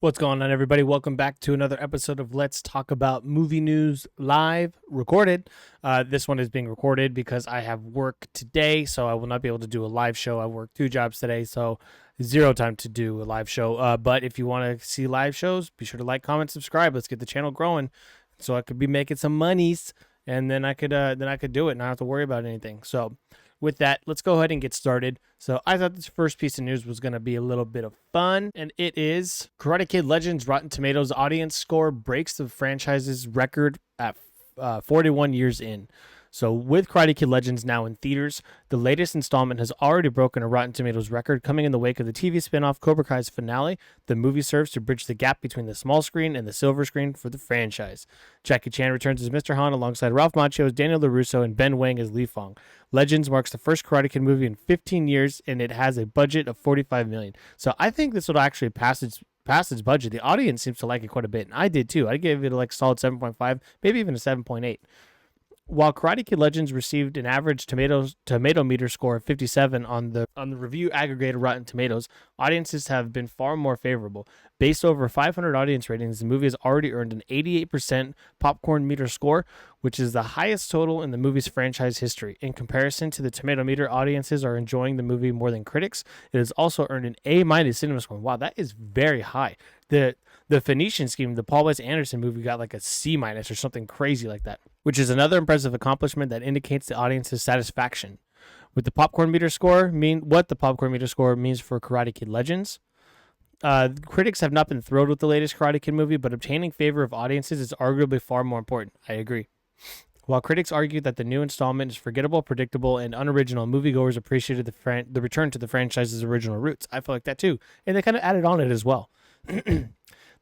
What's going on, everybody? Welcome back to another episode of Let's Talk About Movie News Live, recorded. This one is being recorded because I have work today, so I will not be able to do a live show. I work 2 jobs today, so zero time to do a live show. But if you want to see live shows, be sure to like, comment, subscribe. Let's get the channel growing, so I could be making some monies, and then I could do it and not have to worry about anything. So with that, let's go ahead and get started. So I thought this first piece of news was going to be a little bit of fun, and it is Karate Kid Legends Rotten Tomatoes audience score breaks the franchise's record at 41 years in. So with Karate Kid Legends now in theaters, the latest installment has already broken a Rotten Tomatoes record, coming in the wake of the TV spinoff Cobra Kai's finale. The movie serves to bridge the gap between the small screen and the silver screen for the franchise. Jackie Chan returns as Mr. Han alongside Ralph Macchio as Daniel LaRusso and Ben Wang as Li Fong. Legends marks the first Karate Kid movie in 15 years, and it has a budget of $45 million. So I think this will actually pass its budget. The audience seems to like it quite a bit, and I did too. I gave it like a solid 7.5, maybe even a 7.8. While Karate Kid Legends received an average tomato meter score of 57 on the review aggregator Rotten Tomatoes, audiences have been far more favorable. Based over 500 audience ratings, the movie has already earned an 88% popcorn meter score, which is the highest total in the movie's franchise history. In comparison to the tomato meter, audiences are enjoying the movie more than critics. It has also earned an A- cinema score. Wow, that is very high. The Phoenician Scheme, the Paul Wes Anderson movie, got like a C- or something crazy like that, which is another impressive accomplishment that indicates the audience's satisfaction. With the popcorn meter score, what the popcorn meter score means for Karate Kid Legends. Critics have not been thrilled with the latest Karate Kid movie, but obtaining favor of audiences is arguably far more important. I agree. While critics argued that the new installment is forgettable, predictable, and unoriginal, moviegoers appreciated the return to the franchise's original roots. I feel like that too, and they kind of added on it as well.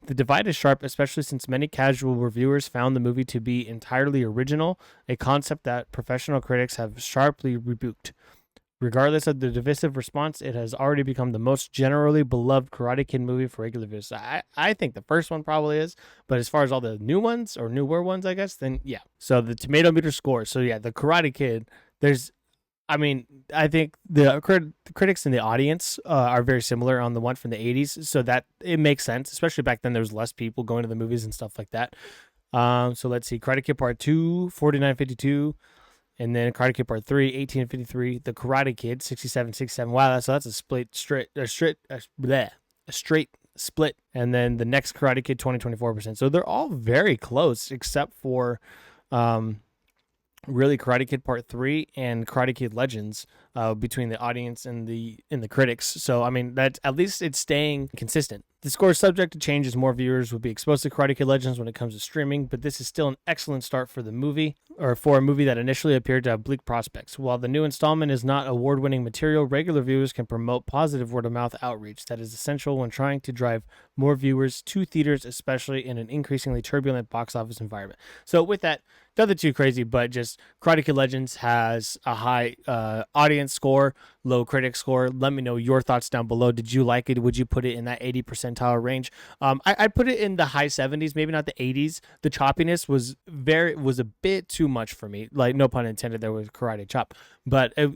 The divide is sharp, especially since many casual reviewers found the movie to be entirely original, a concept that professional critics have sharply rebuked. Regardless of the divisive response, it has already become the most generally beloved Karate Kid movie for regular viewers. I think the first one probably is, but as far as all the new ones, or newer ones, I guess, then yeah. So the tomato meter score. So yeah, the Karate Kid, I think the critics and the audience are very similar on the one from the 80s, so that it makes sense, especially back then there was less people going to the movies and stuff like that. So let's see, Karate Kid Part 2, 49.52, and then Karate Kid Part 3, 18.53, The Karate Kid, 67.67. Wow, that's a straight split. And then the next Karate Kid, 20.24%. So they're all very close, except for really Karate Kid Part 3 and Karate Kid Legends, between the audience and the critics. So I mean, that at least it's staying consistent. The score is subject to change as more viewers will be exposed to Karate Kid Legends when it comes to streaming, but this is still an excellent start for the movie, or for a movie that initially appeared to have bleak prospects. While the new installment is not award-winning material, regular viewers can promote positive word-of-mouth outreach that is essential when trying to drive more viewers to theaters, especially in an increasingly turbulent box office environment. So with that, nothing too crazy, but just Karate Kid Legends has a high audience score, low critic score. Let me know your thoughts down below. Did you like it? Would you put it in that 80 percentile range? I'd put it in the high 70s, maybe not the 80s. The choppiness was a bit too much for me. Like, no pun intended, there was karate chop. But I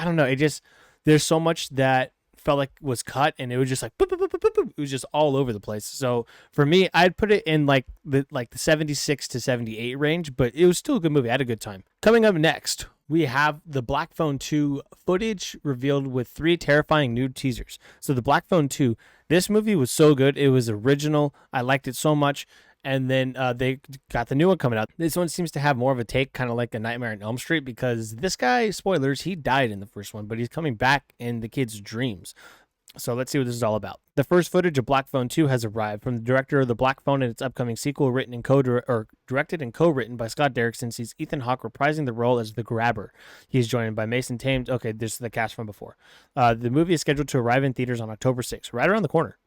don't know. It just, there's so much that felt like was cut, and it was just like boop, boop, boop, boop, boop. It was just all over the place. So for me, I'd put it in like the 76 to 78 range, but it was still a good movie. I had a good time. Coming up next, we have the Black Phone 2 footage revealed with 3 terrifying new teasers. So the Black Phone 2, this movie was so good. It was original. I liked it so much. And then they got the new one coming out. This one seems to have more of a take, kind of like a Nightmare on Elm Street, because this guy, spoilers, he died in the first one, but he's coming back in the kid's dreams. So let's see what this is all about. The first footage of Black Phone 2 has arrived from the director of The Black Phone and its upcoming sequel, directed and co-written by Scott Derrickson, sees Ethan Hawke reprising the role as the Grabber. He's joined by Mason Thames. Okay, this is the cast from before. The movie is scheduled to arrive in theaters on October 6th, right around the corner.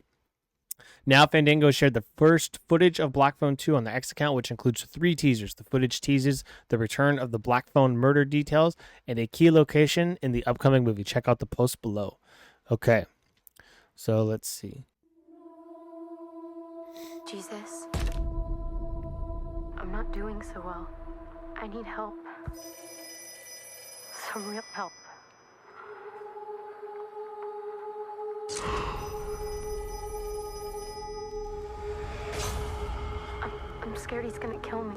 Now, Fandango shared the first footage of Black Phone 2 on the X account, which includes 3 teasers. The footage teases the return of the Black Phone murder details and a key location in the upcoming movie. Check out the post below. Okay. So let's see. Jesus, I'm not doing so well. I need help. Some real help. scared he's gonna kill me.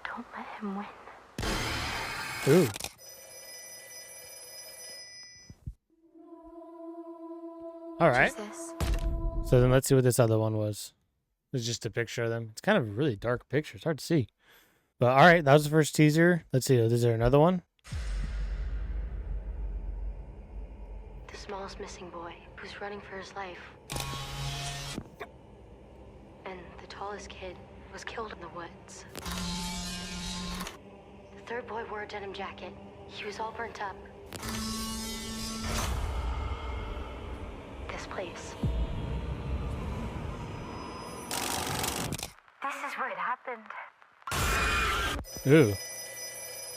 Don't let him win. Ooh. All right. Jesus. So then let's see what this other one was. It's just a picture of them. It's kind of a really dark picture. It's hard to see. But all right, that was the first teaser. Let's see. Is there another one? The smallest missing boy who's running for his life. And the tallest kid was killed in the woods. The third boy wore a denim jacket. He was all burnt up. This place. This is where it happened. Ooh.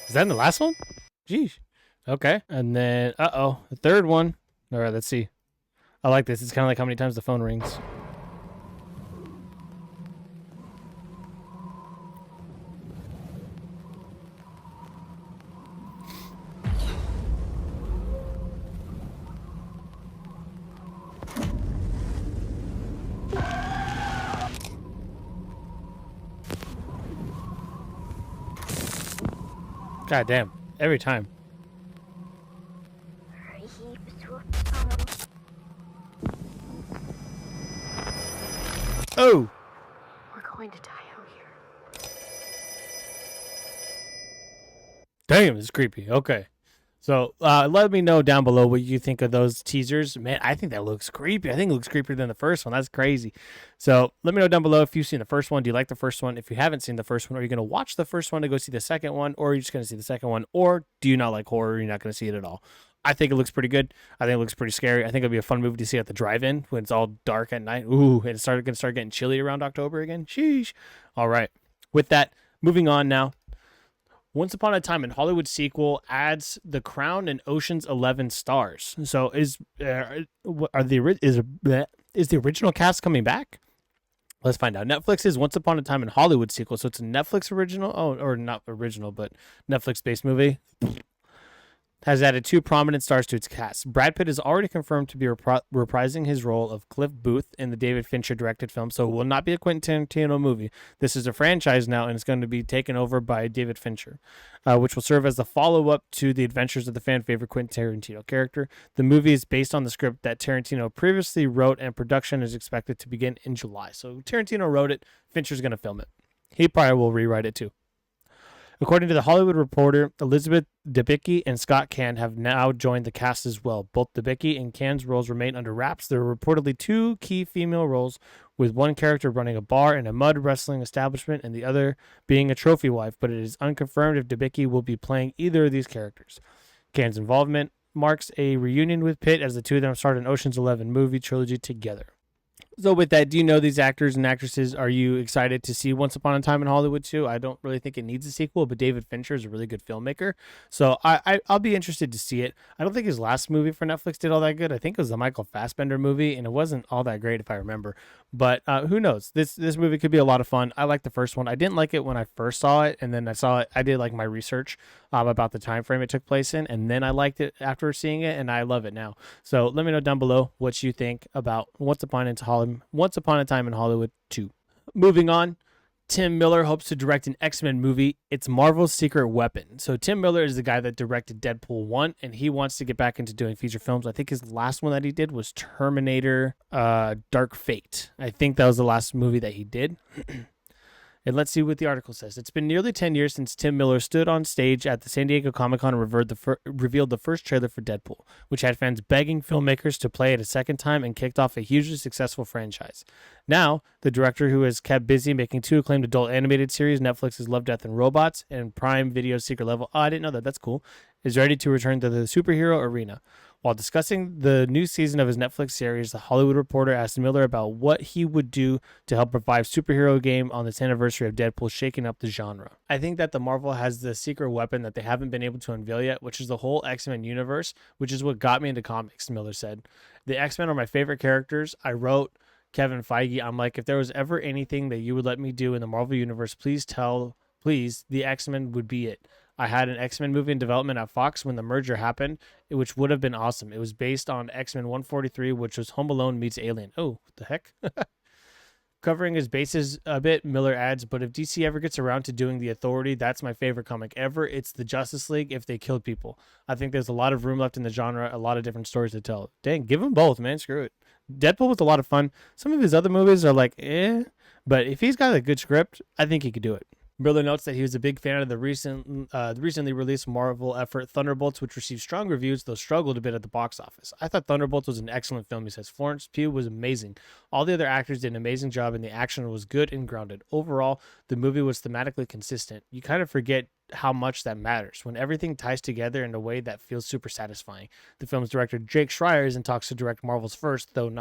Is that in the last one? Jeez. Okay. And then, the third one. All right, let's see. I like this. It's kind of like how many times the phone rings. God damn. Every time. Oh! We're going to die out here. Damn, it's creepy. Okay. So let me know down below what you think of those teasers. Man, I think that looks creepy. I think it looks creepier than the first one. That's crazy. So let me know down below if you've seen the first one. Do you like the first one? If you haven't seen the first one, are you going to watch the first one to go see the second one? Or are you just going to see the second one? Or do you not like horror? You're not going to see it at all? I think it looks pretty good. I think it looks pretty scary. I think it'll be a fun movie to see at the drive-in when it's all dark at night. Ooh, and it's going to start getting chilly around October again. Sheesh. All right. With that, moving on now. Once Upon a Time in Hollywood sequel adds The Crown and Ocean's 11 stars. So is the original cast coming back? Let's find out. Netflix's Once Upon a Time in Hollywood sequel. So it's a Netflix original. Oh, or not original, but Netflix-based movie. Has added 2 prominent stars to its cast. Brad Pitt is already confirmed to be reprising his role of Cliff Booth in the David Fincher directed film, so it will not be a Quentin Tarantino movie. This is a franchise now, and it's going to be taken over by David Fincher, which will serve as the follow-up to the adventures of the fan-favorite Quentin Tarantino character. The movie is based on the script that Tarantino previously wrote, and production is expected to begin in July. So Tarantino wrote it, Fincher's going to film it. He probably will rewrite it too. According to The Hollywood Reporter, Elizabeth Debicki and Scott Caan have now joined the cast as well. Both Debicki and Caan's roles remain under wraps. There are reportedly 2 key female roles, with one character running a bar and a mud wrestling establishment and the other being a trophy wife, but it is unconfirmed if Debicki will be playing either of these characters. Caan's involvement marks a reunion with Pitt as the two of them start an Ocean's 11 movie trilogy together. So with that, do you know these actors and actresses? Are you excited to see Once Upon a Time in Hollywood 2? I don't really think it needs a sequel, but David Fincher is a really good filmmaker. So I'll be interested to see it. I don't think his last movie for Netflix did all that good. I think it was the Michael Fassbender movie, and it wasn't all that great if I remember. But who knows? This movie could be a lot of fun. I like the first one. I didn't like it when I first saw it, and then I saw it. I did like my research about the time frame it took place in, and then I liked it after seeing it, and I love it now. So let me know down below what you think about Once Upon a Time in Hollywood 2. Moving on, Tim Miller hopes to direct an X-Men movie. It's Marvel's Secret Weapon. So Tim Miller is the guy that directed Deadpool 1, and he wants to get back into doing feature films. I think his last one that he did was Terminator Dark Fate. I think that was the last movie that he did. And let's see what the article says. It's been nearly 10 years since Tim Miller stood on stage at the San Diego Comic-Con and revealed the first trailer for Deadpool, which had fans begging filmmakers to play it a second time and kicked off a hugely successful franchise. Now, the director, who has kept busy making 2 acclaimed adult animated series, Netflix's Love, Death, and Robots, and Prime Video's Secret Level, I didn't know that, that's cool, is ready to return to the superhero arena. While discussing the new season of his Netflix series, The Hollywood Reporter asked Miller about what he would do to help revive superhero game on this anniversary of Deadpool shaking up the genre. I think that the Marvel has the secret weapon that they haven't been able to unveil yet, which is the whole X-Men universe, which is what got me into comics, Miller said. The X-Men are my favorite characters. I wrote Kevin Feige, I'm like, if there was ever anything that you would let me do in the Marvel universe, please, the X-Men would be it. I had an X-Men movie in development at Fox when the merger happened, which would have been awesome. It was based on X-Men 143, which was Home Alone meets Alien. Oh, what the heck? Covering his bases a bit, Miller adds, but if DC ever gets around to doing The Authority, that's my favorite comic ever. It's the Justice League if they killed people. I think there's a lot of room left in the genre, a lot of different stories to tell. Dang, give them both, man. Screw it. Deadpool was a lot of fun. Some of his other movies are like, but if he's got a good script, I think he could do it. Miller notes that he was a big fan of the recently released Marvel effort Thunderbolts, which received strong reviews, though struggled a bit at the box office. I thought Thunderbolts was an excellent film, he says. Florence Pugh was amazing. All the other actors did an amazing job, and the action was good and grounded. Overall, the movie was thematically consistent. You kind of forget how much that matters when everything ties together in a way that feels super satisfying. The film's director Jake Schreier is in talks to direct Marvel's first, though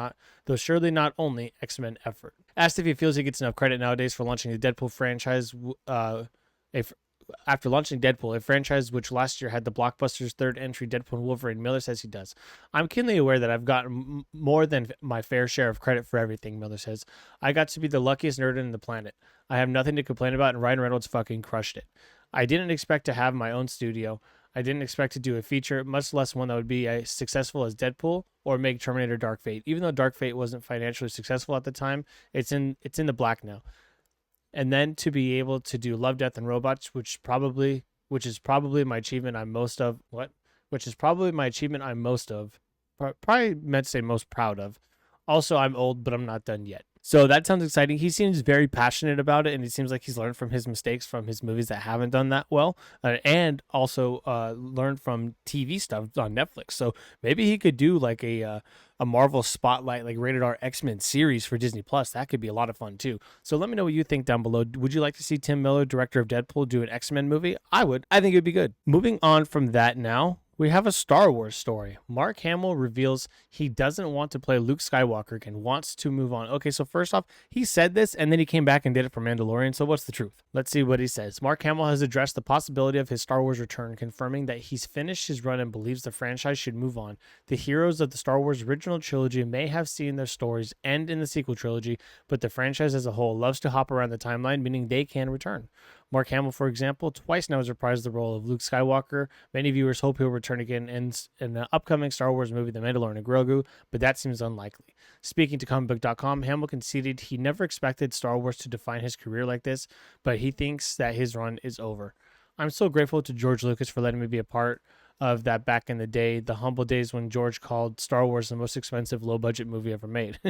surely not only, X-Men effort. Asked if he feels he gets enough credit nowadays for launching the Deadpool franchise, after launching Deadpool, a franchise which last year had the blockbuster's third entry, Deadpool and Wolverine, Miller says he does. I'm keenly aware that I've gotten more than my fair share of credit for everything, Miller says. I got to be the luckiest nerd in the planet. I have nothing to complain about, and Ryan Reynolds fucking crushed it. I didn't expect to have my own studio. I didn't expect to do a feature, much less one that would be as successful as Deadpool or make Terminator Dark Fate. Even though Dark Fate wasn't financially successful at the time, it's in the black now. And then to be able to do Love, Death, and Robots, which is probably my achievement I'm most of. Probably meant to say most proud of. Also, I'm old, but I'm not done yet. So that sounds exciting. He seems very passionate about it, and it seems like he's learned from his mistakes from his movies that haven't done that well, and also learned from TV stuff on Netflix. So maybe he could do like a Marvel Spotlight, like rated R X-Men series for Disney Plus. That could be a lot of fun too. So let me know what you think down below. Would you like to see Tim Miller, director of Deadpool, do an X-Men movie? I would. I think it'd be good. Moving on from that now, we have a Star Wars story. Mark Hamill reveals he doesn't want to play Luke Skywalker and wants to move on. Okay, so first off, he said this and then he came back and did it for Mandalorian. So what's the truth? Let's see what he says. Mark Hamill has addressed the possibility of his Star Wars return, confirming that he's finished his run and believes the franchise should move on. The heroes of the Star Wars original trilogy may have seen their stories end in the sequel trilogy, but the franchise as a whole loves to hop around the timeline, meaning they can return. Mark Hamill, for example, twice now has reprised the role of Luke Skywalker. Many viewers hope he'll return again in the upcoming Star Wars movie, The Mandalorian and Grogu, but that seems unlikely. Speaking to comicbook.com, Hamill conceded he never expected Star Wars to define his career like this, but he thinks that his run is over. I'm so grateful to George Lucas for letting me be a part of that back in the day, the humble days when George called Star Wars the most expensive low-budget movie ever made.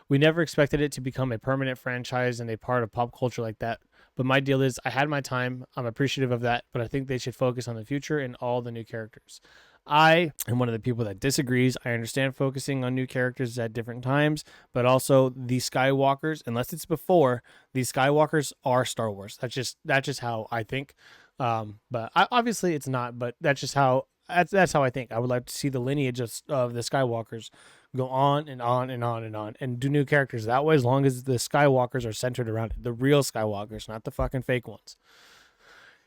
We never expected it to become a permanent franchise and a part of pop culture like that. But my deal is, I had my time. I'm appreciative of that, but I think they should focus on the future and all the new characters. I am one of the people that disagrees. I understand focusing on new characters at different times, but also the Skywalkers, unless it's before, these Skywalkers are Star Wars. That's just how I think. Obviously it's not, but that's how I think. I would like to see the lineage of the Skywalkers go on and on and on and on and do new characters that way, as long as the Skywalkers are centered around it. The real Skywalkers, not the fucking fake ones.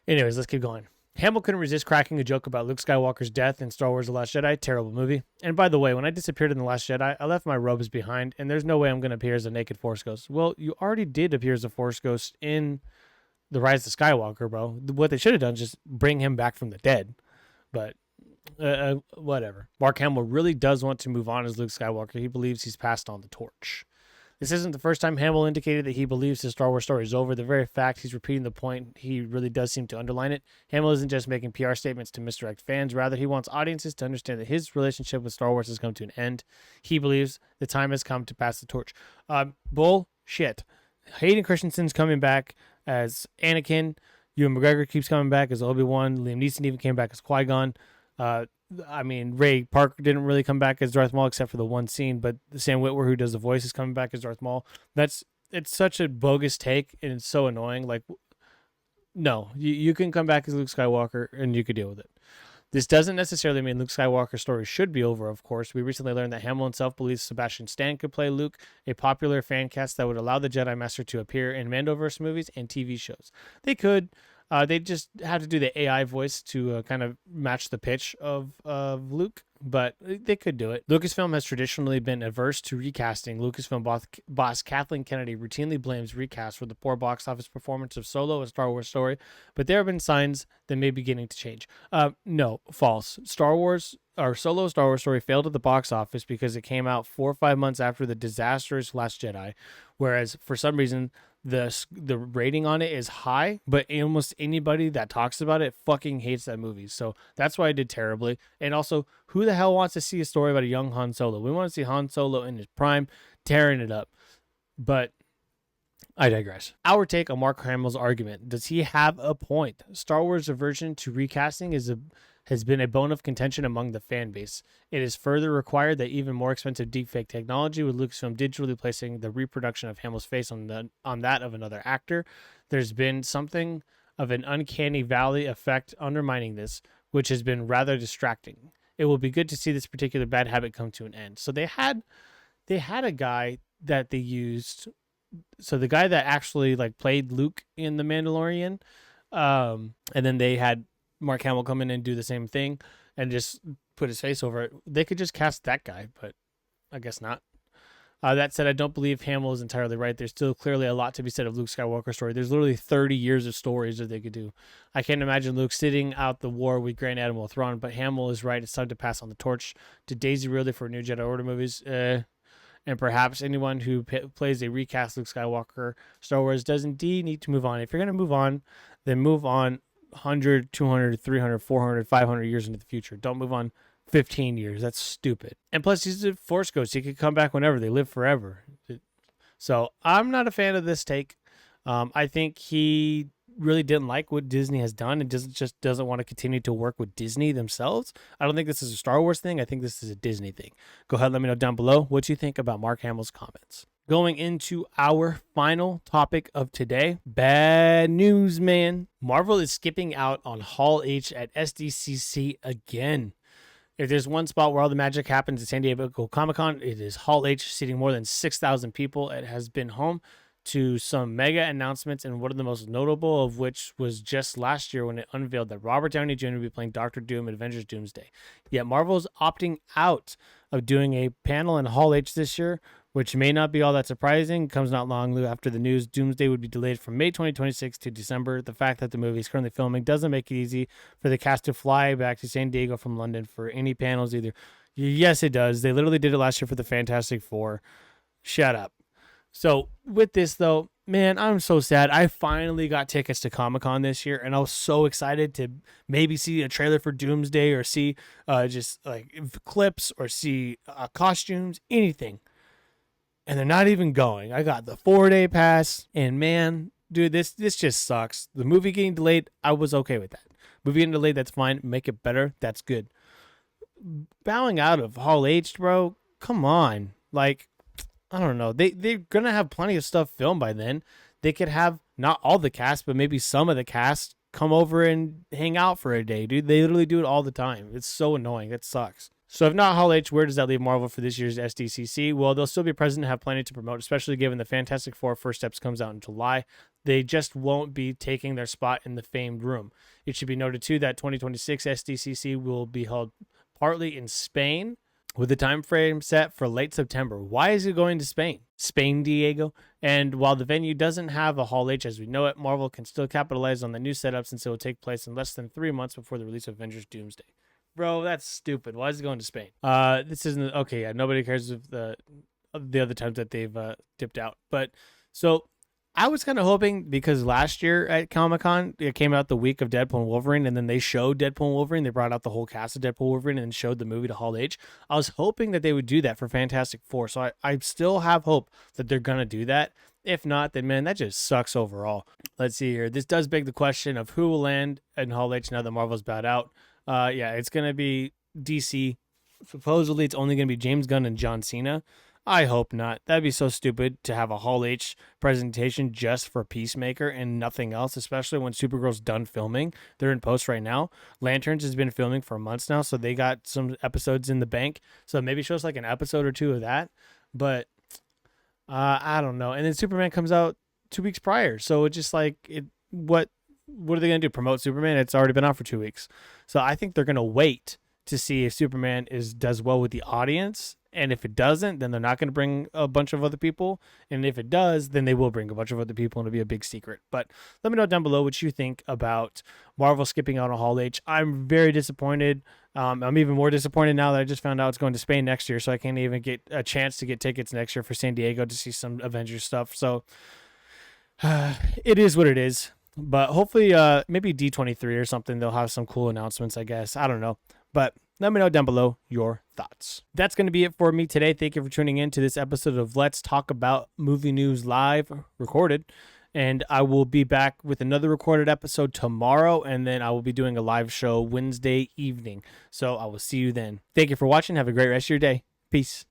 Anyways, let's keep going. Hamill couldn't resist cracking a joke about Luke Skywalker's death in Star Wars The Last Jedi. Terrible movie. And by the way, when I disappeared in The Last Jedi, I left my robes behind, and there's no way I'm going to appear as a naked Force Ghost. Well, you already did appear as a Force Ghost in The Rise of Skywalker, bro. What they should have done is just bring him back from the dead. But whatever. Mark Hamill really does want to move on as Luke Skywalker. He believes he's passed on the torch. This isn't the first time Hamill indicated that he believes his Star Wars story is over. The very fact he's repeating the point, he really does seem to underline it. Hamill isn't just making PR statements to misdirect fans. Rather, he wants audiences to understand that his relationship with Star Wars has come to an end. He believes the time has come to pass the torch. Bullshit. Hayden Christensen's coming back as Anakin. Ewan McGregor keeps coming back as Obi-Wan. Liam Neeson even came back as Qui-Gon. Ray Parker didn't really come back as Darth Maul except for the one scene, but Sam Witwer, who does the voice, is coming back as Darth Maul. It's such a bogus take, and it's so annoying. Like, no, you can come back as Luke Skywalker, and you could deal with it. This doesn't necessarily mean Luke Skywalker's story should be over, of course. We recently learned that Hamill himself believes Sebastian Stan could play Luke, a popular fan cast that would allow the Jedi Master to appear in Mandoverse movies and TV shows. They could. They just have to do the AI voice to kind of match the pitch of Luke. but they could do it. Lucasfilm has traditionally been averse to recasting. Lucasfilm boss Kathleen Kennedy routinely blames recast for the poor box office performance of Solo, a Star Wars story, but there have been signs that may be beginning to change. No, false. Solo Star Wars story failed at the box office because it came out 4 or 5 months after the disastrous Last Jedi, whereas for some reason the rating on it is high, but almost anybody that talks about it fucking hates that movie. So that's why I did terribly. And also, who the hell wants to see a story about a young Han Solo? We want to see Han Solo in his prime, tearing it up. But I digress. Our take on Mark Hamill's argument. Does he have a point? Star Wars' aversion to recasting has been a bone of contention among the fan base. It is further required that even more expensive deepfake technology, with Lucasfilm digitally placing the reproduction of Hamill's face on that of another actor. There's been something of an uncanny valley effect undermining this, which has been rather distracting. It will be good to see this particular bad habit come to an end. So they had a guy that they used. So the guy that actually like played Luke in The Mandalorian, and then they had Mark Hamill come in and do the same thing and just put his face over it. They could just cast that guy, but I guess not. That said, I don't believe Hamill is entirely right. There's still clearly a lot to be said of Luke Skywalker's story. There's literally 30 years of stories that they could do. I can't imagine Luke sitting out the war with Grand Admiral Thrawn, but Hamill is right. It's time to pass on the torch to Daisy Ridley for new Jedi Order movies. And perhaps anyone who plays a recast Luke Skywalker Star Wars does indeed need to move on. If you're going to move on, then move on 100, 200, 300, 400, 500 years into the future. Don't move on 15 years. That's stupid. And plus, he's a Force ghost. He could come back whenever. They live forever. So I'm not a fan of this take. I think he really didn't like what Disney has done and doesn't want to continue to work with Disney themselves. I don't think this is a Star Wars thing. I think this is a Disney thing. Go ahead, let me know down below what you think about Mark Hamill's comments. Going into our final topic of today, bad news, man. Marvel is skipping out on Hall H at SDCC again. If there's one spot where all the magic happens at San Diego Comic-Con, it is Hall H, seating more than 6,000 people. It has been home to some mega announcements, and one of the most notable of which was just last year when it unveiled that Robert Downey Jr. will be playing Dr. Doom in Avengers Doomsday. Yet Marvel's opting out of doing a panel in Hall H this year, which may not be all that surprising. It comes not long after the news Doomsday would be delayed from May 2026 to December. The fact that the movie is currently filming doesn't make it easy for the cast to fly back to San Diego from London for any panels either. Yes, it does. They literally did it last year for the Fantastic Four. Shut up. So with this, though, man, I'm so sad. I finally got tickets to Comic-Con this year, and I was so excited to maybe see a trailer for Doomsday or see just like clips or see costumes, anything. And they're not even going. I got the 4-day pass, and man, dude, this just sucks. The movie getting delayed, I was okay with that. Movie getting delayed, that's fine. Make it better, that's good. Bowing out of Hall H, bro, come on. Like, I don't know. They're going to have plenty of stuff filmed by then. They could have not all the cast, but maybe some of the cast come over and hang out for a day, dude. They literally do it all the time. It's so annoying. It sucks. So if not Hall H, where does that leave Marvel for this year's SDCC? Well, they'll still be present and have plenty to promote, especially given the Fantastic Four First Steps comes out in July. They just won't be taking their spot in the famed room. It should be noted, too, that 2026 SDCC will be held partly in Spain, with the time frame set for late September. Why is it going to Spain? Spain, Diego. And while the venue doesn't have a Hall H as we know it, Marvel can still capitalize on the new setup since it will take place in less than 3 months before the release of Avengers Doomsday. Bro, that's stupid. Why is it going to Spain? This isn't okay. Yeah, nobody cares of the other times that they've dipped out. But so I was kind of hoping, because last year at Comic-Con, it came out the week of Deadpool and Wolverine, and then they showed Deadpool and Wolverine. They brought out the whole cast of Deadpool and Wolverine and showed the movie to Hall H. I was hoping that they would do that for Fantastic Four. So I still have hope that they're going to do that. If not, then, man, that just sucks overall. Let's see here. This does beg the question of who will land in Hall H now that Marvel's bowed out. Yeah, it's going to be DC. Supposedly, it's only going to be James Gunn and John Cena. I hope not. That'd be so stupid to have a Hall H presentation just for Peacemaker and nothing else, especially when Supergirl's done filming. They're in post right now. Lanterns has been filming for months now, so they got some episodes in the bank. So maybe show us like an episode or two of that. But I don't know. And then Superman comes out 2 weeks prior. So it's just like, what are they going to do? Promote Superman? It's already been out for 2 weeks. So I think they're going to wait to see if Superman does well with the audience. And if it doesn't, then they're not going to bring a bunch of other people. And if it does, then they will bring a bunch of other people and it'll be a big secret. But let me know down below what you think about Marvel skipping out on Hall H. I'm very disappointed. I'm even more disappointed now that I just found out it's going to Spain next year. So I can't even get a chance to get tickets next year for San Diego to see some Avengers stuff. So it is what it is. But hopefully maybe D23 or something, they'll have some cool announcements, I guess. I don't know. But let me know down below your thoughts. That's going to be it for me today. Thank you for tuning in to this episode of Let's Talk About Movie News Live, recorded. And I will be back with another recorded episode tomorrow. And then I will be doing a live show Wednesday evening. So I will see you then. Thank you for watching. Have a great rest of your day. Peace.